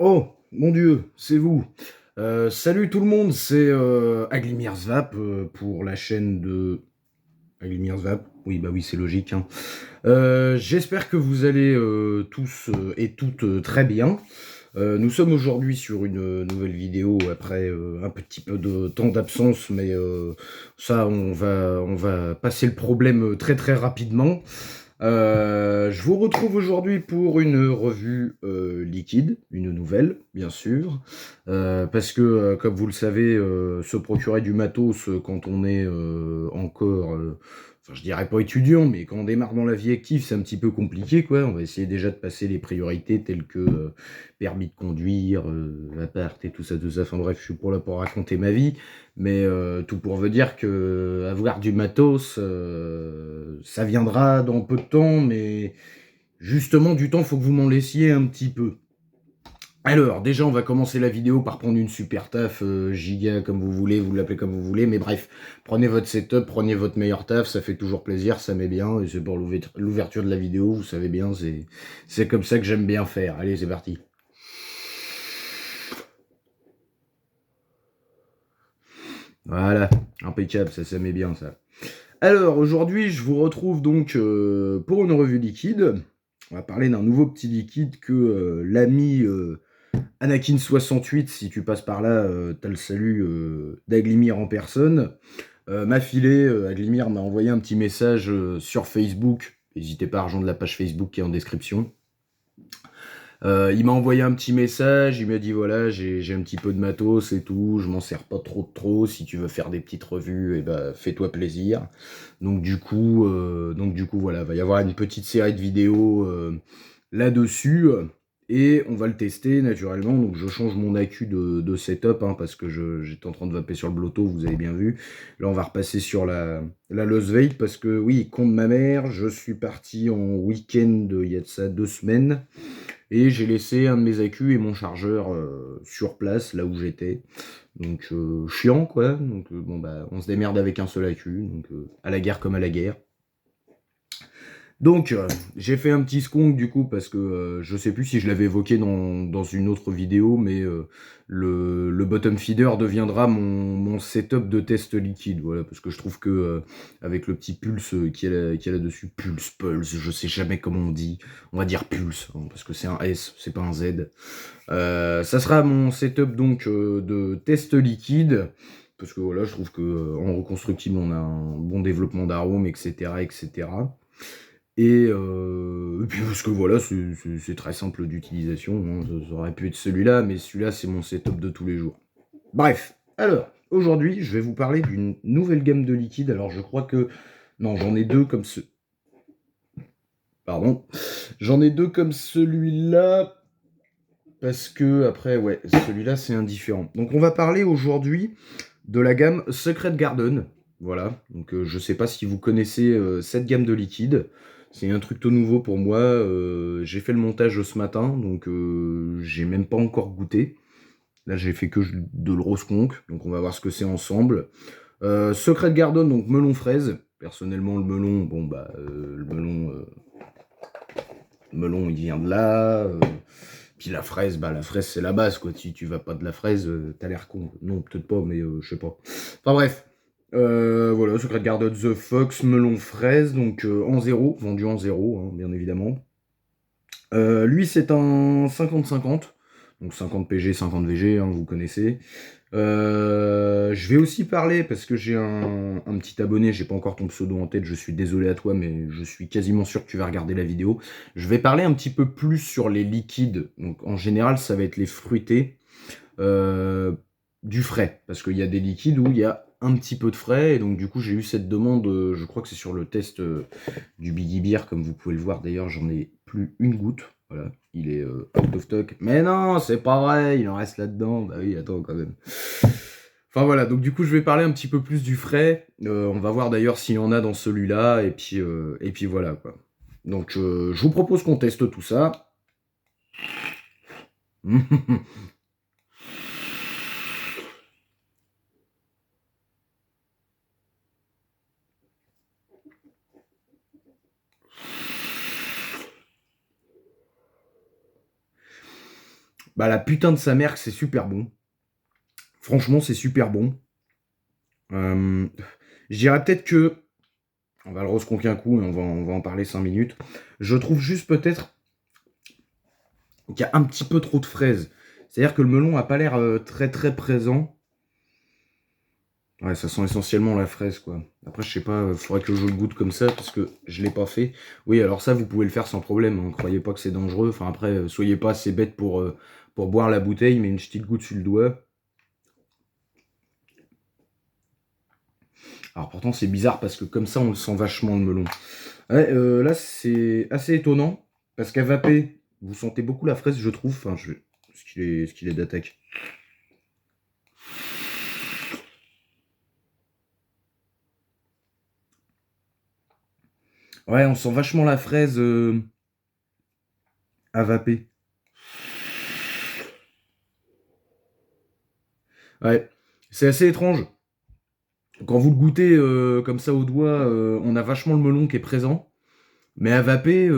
Oh, mon Dieu, c'est vous. Salut tout le monde, c'est Aglimirzvap pour la chaîne de Aglimirzvap. Oui, bah oui, c'est logique, hein. J'espère que vous allez tous et toutes très bien. Nous sommes aujourd'hui sur une nouvelle vidéo après un petit peu de temps d'absence, mais ça, on va passer le problème très très rapidement. Je vous retrouve aujourd'hui pour une revue liquide, une nouvelle, bien sûr, parce que, comme vous le savez, se procurer du matos quand on est encore, enfin je dirais pas étudiant, mais quand on démarre dans la vie active, c'est un petit peu compliqué, quoi. On va essayer déjà de passer les priorités telles que permis de conduire, appart et tout ça, tout ça. Enfin bref, je suis pour là pour raconter ma vie. Mais tout pour vous dire que avoir du matos, ça viendra dans peu de temps, mais justement, du temps, faut que vous m'en laissiez un petit peu. Alors, déjà, on va commencer la vidéo par prendre une super taf, giga, comme vous voulez, vous l'appelez comme vous voulez, mais bref, prenez votre setup, prenez votre meilleur taf, ça fait toujours plaisir, ça met bien, et c'est pour l'ouverture de la vidéo, vous savez bien, c'est comme ça que j'aime bien faire. Allez, c'est parti. Voilà, impeccable, ça met bien, ça. Alors, aujourd'hui, je vous retrouve donc pour une revue liquide. On va parler d'un nouveau petit liquide que l'ami Anakin68, si tu passes par là, t'as le salut d'Aglimir en personne, m'a filé. Aglimir m'a envoyé un petit message sur Facebook. N'hésitez pas à rejoindre la page Facebook qui est en description. Il m'a envoyé un petit message, il m'a dit voilà, j'ai un petit peu de matos et tout, je m'en sers pas trop, si tu veux faire des petites revues, et ben fais-toi plaisir. Donc du coup voilà, va y avoir une petite série de vidéos là-dessus, et on va le tester naturellement. Donc je change mon accu de setup, hein, parce que j'étais en train de vaper sur le blotto, vous avez bien vu. Là on va repasser sur la Lost Veil, parce que oui, compte ma mère, je suis parti en week-end il y a de ça 2 semaines. Et j'ai laissé un de mes accus et mon chargeur sur place, là où j'étais. Donc chiant, quoi. Donc bon bah on se démerde avec un seul accu. Donc à la guerre comme à la guerre. Donc j'ai fait un petit skunk du coup, parce que je sais plus si je l'avais évoqué dans une autre vidéo, mais le bottom feeder deviendra mon setup de test liquide. Voilà, parce que je trouve que avec le petit pulse qu'il y a là-dessus, pulse, je sais jamais comment on dit. On va dire pulse, hein, parce que c'est un S, c'est pas un Z. Ça sera mon setup donc de test liquide, parce que voilà, je trouve que en reconstructible on a un bon développement d'arômes, etc., etc. Et puis parce que voilà, c'est très simple d'utilisation, hein. Ça aurait pu être celui-là, mais celui-là c'est mon setup de tous les jours. Bref, alors aujourd'hui je vais vous parler d'une nouvelle gamme de liquides. Alors je crois que non, j'en ai deux comme ce. Pardon, j'en ai deux comme celui-là. Parce que, après, ouais, celui-là, c'est indifférent. Donc, on va parler aujourd'hui de la gamme Secret Garden. Voilà. Donc, je sais pas si vous connaissez cette gamme de liquides. C'est un truc tout nouveau pour moi. J'ai fait le montage ce matin, donc j'ai même pas encore goûté. Là, j'ai fait que de l'Eurosconk, donc on va voir ce que c'est ensemble. Secret Garden, donc melon fraise. Personnellement, le melon, bon, bah, le melon, il vient de là. Puis la fraise, bah la fraise c'est la base, quoi. Si tu vas pas de la fraise, t'as l'air con. Non, peut-être pas, mais je sais pas. Enfin bref. Voilà, Secret Garden The Fox, melon fraise, donc en zéro, vendu en zéro, hein, bien évidemment. Lui c'est un 50-50, donc 50 PG, 50 VG, hein, vous connaissez. Je vais aussi parler, parce que j'ai un petit abonné, j'ai pas encore ton pseudo en tête, je suis désolé à toi, mais je suis quasiment sûr que tu vas regarder la vidéo. Je vais parler un petit peu plus sur les liquides. Donc en général, ça va être les fruités, euh, du frais, parce qu'il y a des liquides où il y a un petit peu de frais, et donc du coup j'ai eu cette demande, je crois que c'est sur le test du Biggie Beer, comme vous pouvez le voir. D'ailleurs, j'en ai plus une goutte. Voilà, il est out of stock. Mais non, c'est pas vrai, il en reste là-dedans. Bah oui, attends, quand même. Enfin voilà, donc du coup, je vais parler un petit peu plus du frais. On va voir d'ailleurs s'il y en a dans celui-là, et puis voilà, quoi. Donc, je vous propose qu'on teste tout ça. Bah la putain de sa mère, c'est super bon. Franchement, c'est super bon. Euh, je dirais peut-être que... On va le resconquer un coup et on va en parler 5 minutes. Je trouve juste peut-être qu'il y a un petit peu trop de fraises. C'est-à-dire que le melon a pas l'air très très présent. Ouais, ça sent essentiellement la fraise, quoi. Après, je sais pas, faudrait que je le goûte comme ça, parce que je l'ai pas fait. Oui, alors ça, vous pouvez le faire sans problème, hein. Croyez pas que c'est dangereux. Enfin, après, soyez pas assez bête pour boire la bouteille, mais une petite goutte sur le doigt. Alors pourtant, c'est bizarre, parce que comme ça, on le sent vachement, le melon. Ouais, là, c'est assez étonnant, parce qu'à vapé, vous sentez beaucoup la fraise, je trouve. Enfin, ce qu'il est d'attaque. Ouais, on sent vachement la fraise à vapé. Ouais, c'est assez étrange. Quand vous le goûtez comme ça au doigt, on a vachement le melon qui est présent. Mais à vapé,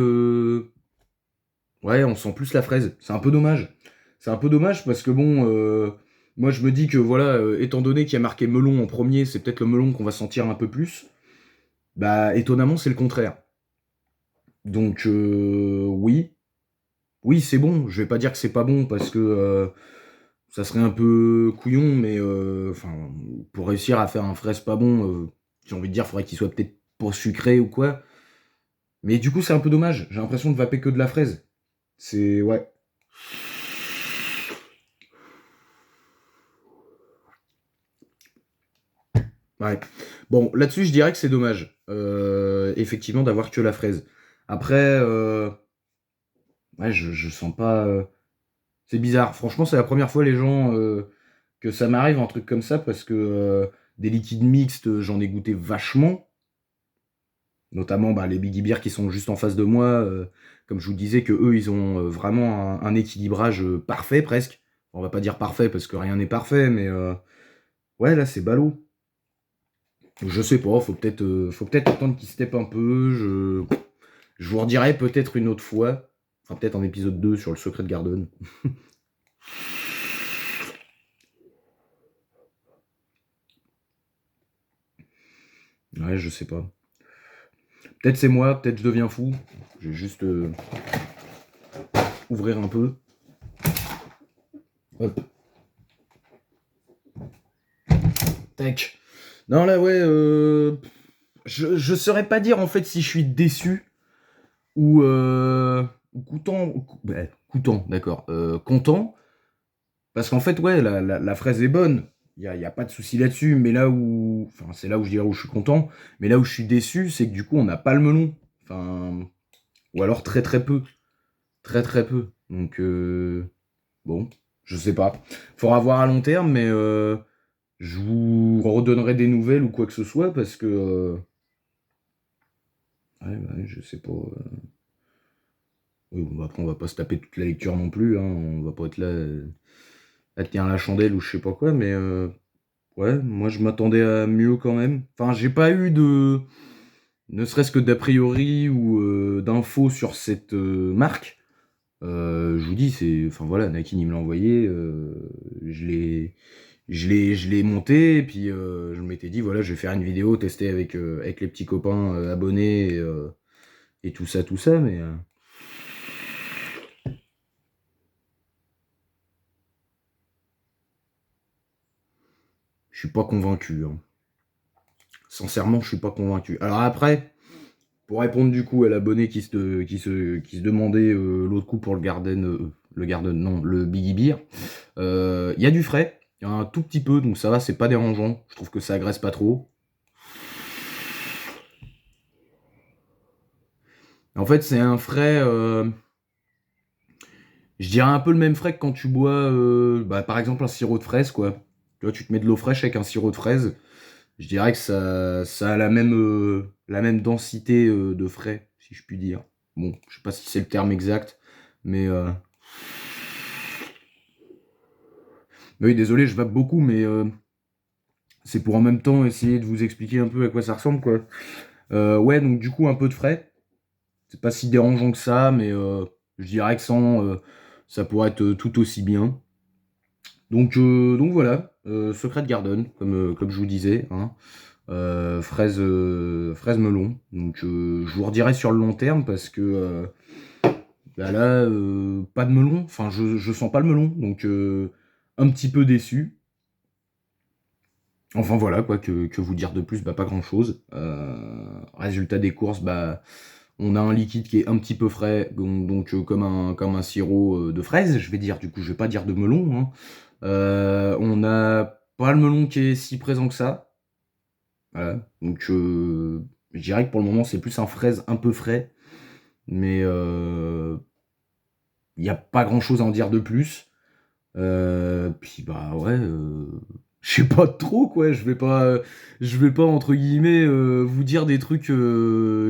ouais, on sent plus la fraise. C'est un peu dommage. C'est un peu dommage parce que bon, moi je me dis que voilà, étant donné qu'il y a marqué melon en premier, c'est peut-être le melon qu'on va sentir un peu plus. Bah, étonnamment, c'est le contraire. Donc, oui. Oui, c'est bon. Je vais pas dire que c'est pas bon parce que ça serait un peu couillon, mais enfin, pour réussir à faire un fraise pas bon, j'ai envie de dire, faudrait qu'il soit peut-être pas sucré ou quoi. Mais du coup, c'est un peu dommage. J'ai l'impression de vaper que de la fraise. C'est... Ouais. Ouais. Bon, là-dessus, je dirais que c'est dommage. Effectivement, d'avoir que la fraise. Après, ouais, je sens pas... C'est bizarre. Franchement, c'est la première fois, les gens, que ça m'arrive, un truc comme ça, parce que des liquides mixtes, j'en ai goûté vachement. Notamment bah, les Biggie Beer qui sont juste en face de moi. Comme je vous disais, que eux, ils ont vraiment un équilibrage parfait, presque. On va pas dire parfait, parce que rien n'est parfait, mais... Ouais, là, c'est ballot. Je sais pas, faut peut-être attendre qu'il step un peu. Je vous redirai peut-être une autre fois. Enfin, peut-être en épisode 2 sur le secret de Garden. Ouais, je sais pas. Peut-être c'est moi, peut-être je deviens fou. Je vais juste ouvrir un peu. Hop, tac. Non, là, ouais, je saurais pas dire en fait si je suis déçu ou content, d'accord. Content. Parce qu'en fait, ouais, la fraise est bonne. Il y a pas de souci là-dessus. Mais là où. Enfin, c'est là où je dirais où je suis content. Mais là où je suis déçu, c'est que du coup, on n'a pas le melon. Enfin. Ou alors très très peu. Très très peu. Donc, bon, je sais pas. Faudra voir à long terme, mais je vous redonnerai des nouvelles ou quoi que ce soit parce que. Ouais, ouais, je sais pas. Oui, bon, après, on va pas se taper toute la lecture non plus. Hein. On va pas être là à tenir la chandelle ou je sais pas quoi, mais. Ouais, moi je m'attendais à mieux quand même. Enfin, j'ai pas eu de. Ne serait-ce que d'a priori ou d'infos sur cette marque. Je vous dis, c'est. Enfin voilà, Nike il me l'a envoyé. Je l'ai monté, et puis je m'étais dit, voilà, je vais faire une vidéo, tester avec les petits copains abonnés et tout ça, mais. Je suis pas convaincu. Hein. Sincèrement, je suis pas convaincu. Alors après. Pour répondre du coup à l'abonné qui se demandait l'autre coup pour le Garden, non, le Biggie Beer, il y a du frais, il y en a un tout petit peu, donc ça va, c'est pas dérangeant. Je trouve que ça agresse pas trop. En fait, c'est un frais, je dirais un peu le même frais que quand tu bois, bah, par exemple, un sirop de fraise, quoi. Tu vois, tu te mets de l'eau fraîche avec un sirop de fraise. Je dirais que ça a la même densité de frais, si je puis dire. Bon, je sais pas si c'est le terme exact, mais oui, désolé, je vape beaucoup, mais c'est pour en même temps essayer de vous expliquer un peu à quoi ça ressemble, quoi. Ouais, donc du coup, un peu de frais. C'est pas si dérangeant que ça, mais je dirais que ça pourrait être tout aussi bien. Donc voilà, Secret Garden, comme je vous disais, hein. Fraise melon. Donc je vous redirai sur le long terme parce que bah là, pas de melon. Enfin, je sens pas le melon, donc un petit peu déçu. Enfin voilà, quoi, que vous dire de plus, bah pas grand chose. Résultat des courses, bah on a un liquide qui est un petit peu frais, donc comme un sirop de fraise, je vais dire, du coup je vais pas dire de melon, hein. On a pas le melon qui est si présent que ça. Voilà. Donc je dirais que pour le moment c'est plus un fraise un peu frais, mais il n'y a pas grand chose à en dire de plus. Puis bah ouais, je sais pas trop quoi, je vais pas entre guillemets vous dire des trucs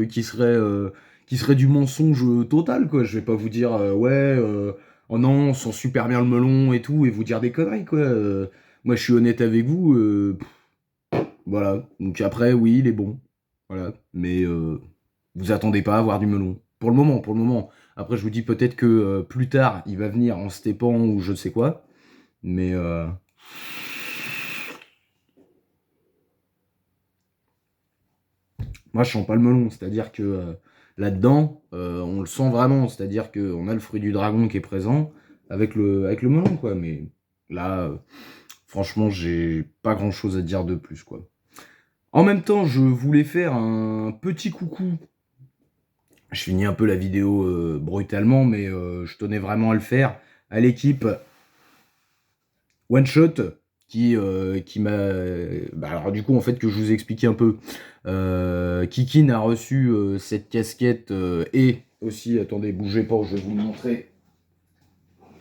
qui seraient du mensonge total quoi. Je vais pas vous dire ouais, oh non, on sent super bien le melon et tout, et vous dire des conneries quoi. Moi je suis honnête avec vous, voilà. Donc après oui il est bon, voilà, mais vous attendez pas à avoir du melon. Pour le moment, pour le moment. Après, je vous dis peut-être que plus tard, il va venir en steppant ou je ne sais quoi. Mais moi, je sens pas le melon. C'est-à-dire que là-dedans, on le sent vraiment. C'est-à-dire qu'on a le fruit du dragon qui est présent avec le melon, quoi. Mais là, franchement, j'ai pas grand-chose à dire de plus, quoi. En même temps, je voulais faire un petit coucou. Je finis un peu la vidéo brutalement, mais je tenais vraiment à le faire à l'équipe One Shot qui m'a. Bah, alors, du coup, en fait, que je vous ai expliqué un peu. Kikin a reçu cette casquette et aussi, attendez, bougez pas, je vais vous le montrer.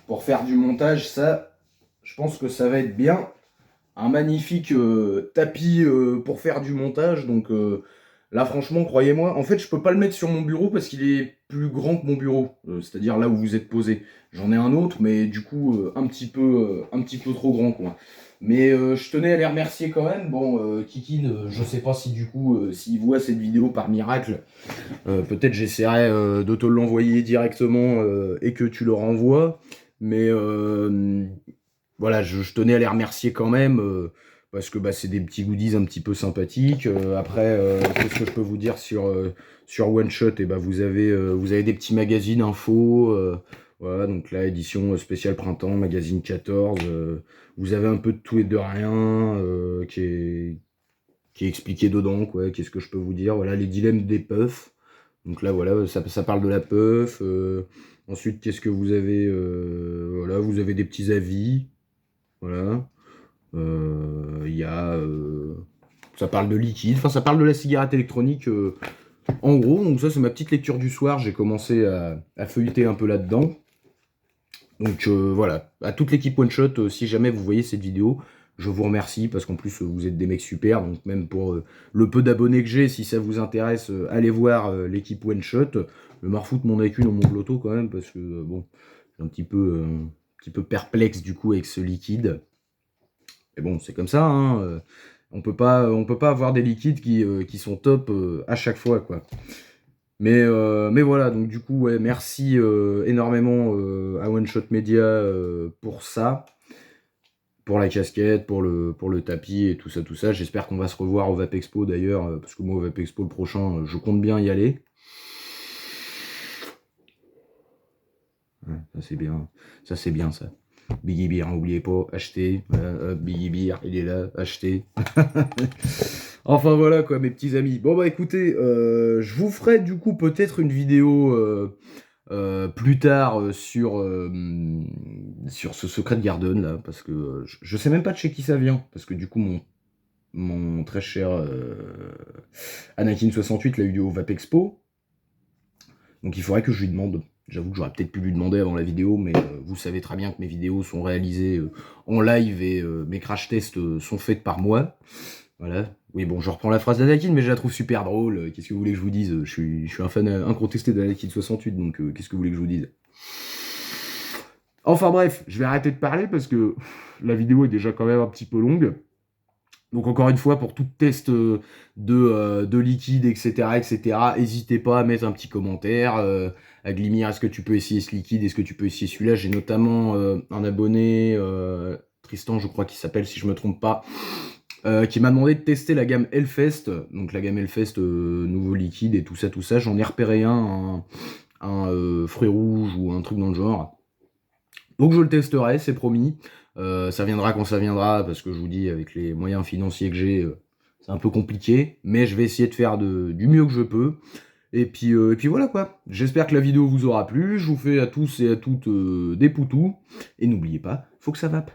Pour faire du montage, ça, je pense que ça va être bien. Un magnifique tapis pour faire du montage. Donc là, franchement, croyez-moi, en fait, je peux pas le mettre sur mon bureau parce qu'il est plus grand que mon bureau. C'est-à-dire là où vous êtes posé. J'en ai un autre, mais du coup, un petit peu trop grand, quoi. Mais je tenais à les remercier quand même. Bon, Kikine, je sais pas si du coup, s'il voit cette vidéo par miracle, peut-être j'essaierai de te l'envoyer directement et que tu le renvoies. Mais voilà, je tenais à les remercier quand même, parce que bah, c'est des petits goodies un petit peu sympathiques. Après, qu'est-ce que je peux vous dire sur One Shot? Et bah, vous avez des petits magazines info. Voilà, donc là, édition spéciale printemps, magazine 14. Vous avez un peu de tout et de rien qui est expliqué dedans, quoi. Qu'est-ce que je peux vous dire? Voilà, les dilemmes des puffs. Donc là, voilà, ça parle de la puff. Ensuite, qu'est-ce que vous avez? Voilà, vous avez des petits avis. Voilà. Il y a. Ça parle de liquide, enfin, ça parle de la cigarette électronique. En gros, donc ça, c'est ma petite lecture du soir. J'ai commencé à feuilleter un peu là-dedans. Donc voilà, à toute l'équipe One Shot, si jamais vous voyez cette vidéo, je vous remercie parce qu'en plus vous êtes des mecs super. Donc même pour le peu d'abonnés que j'ai, si ça vous intéresse, allez voir l'équipe One Shot. Le marfout mon AQ dans mon gloto quand même parce que bon, je suis un petit peu perplexe du coup avec ce liquide. Mais bon, c'est comme ça, hein. On peut pas avoir des liquides qui sont top à chaque fois, quoi. Mais voilà, donc du coup, ouais, merci énormément à One Shot Media pour ça, pour la casquette, pour le tapis et tout ça, tout ça. J'espère qu'on va se revoir au Vape Expo d'ailleurs, parce que moi, au Vape Expo le prochain, je compte bien y aller. Ouais, ça c'est bien ça. Biggie Beer, hein, n'oubliez pas, achetez. Voilà, Biggie Beer, il est là, achetez. Enfin voilà quoi, mes petits amis. Bon bah écoutez, je vous ferai du coup peut-être une vidéo plus tard sur ce Secret Garden là, parce que je sais même pas de chez qui ça vient, parce que du coup mon très cher Anakin 68 l'a eu au Vape Expo, donc il faudrait que je lui demande. J'avoue que j'aurais peut-être pu lui demander avant la vidéo, mais vous savez très bien que mes vidéos sont réalisées en live et mes crash tests sont faits par moi. Voilà. Oui, bon, je reprends la phrase d'Anakin, mais je la trouve super drôle. Qu'est-ce que vous voulez que je vous dise? Je suis un fan incontesté d'Anakin 68, donc qu'est-ce que vous voulez que je vous dise? Enfin bref, je vais arrêter de parler parce que la vidéo est déjà quand même un petit peu longue. Donc encore une fois, pour tout test de liquide, etc., n'hésitez pas à mettre un petit commentaire, Glimir, est-ce que tu peux essayer ce liquide? Est-ce que tu peux essayer celui-là? J'ai notamment un abonné, Tristan, je crois qu'il s'appelle, si je me trompe pas, qui m'a demandé de tester la gamme Hellfest. Donc la gamme Hellfest, nouveau liquide et tout ça. J'en ai repéré un fruit rouge ou un truc dans le genre. Donc je le testerai, c'est promis. Ça viendra quand ça viendra, parce que je vous dis, avec les moyens financiers que j'ai, c'est un peu compliqué. Mais je vais essayer de faire du mieux que je peux. Et puis voilà quoi. J'espère que la vidéo vous aura plu. Je vous fais à tous et à toutes des poutous. Et n'oubliez pas, faut que ça vape.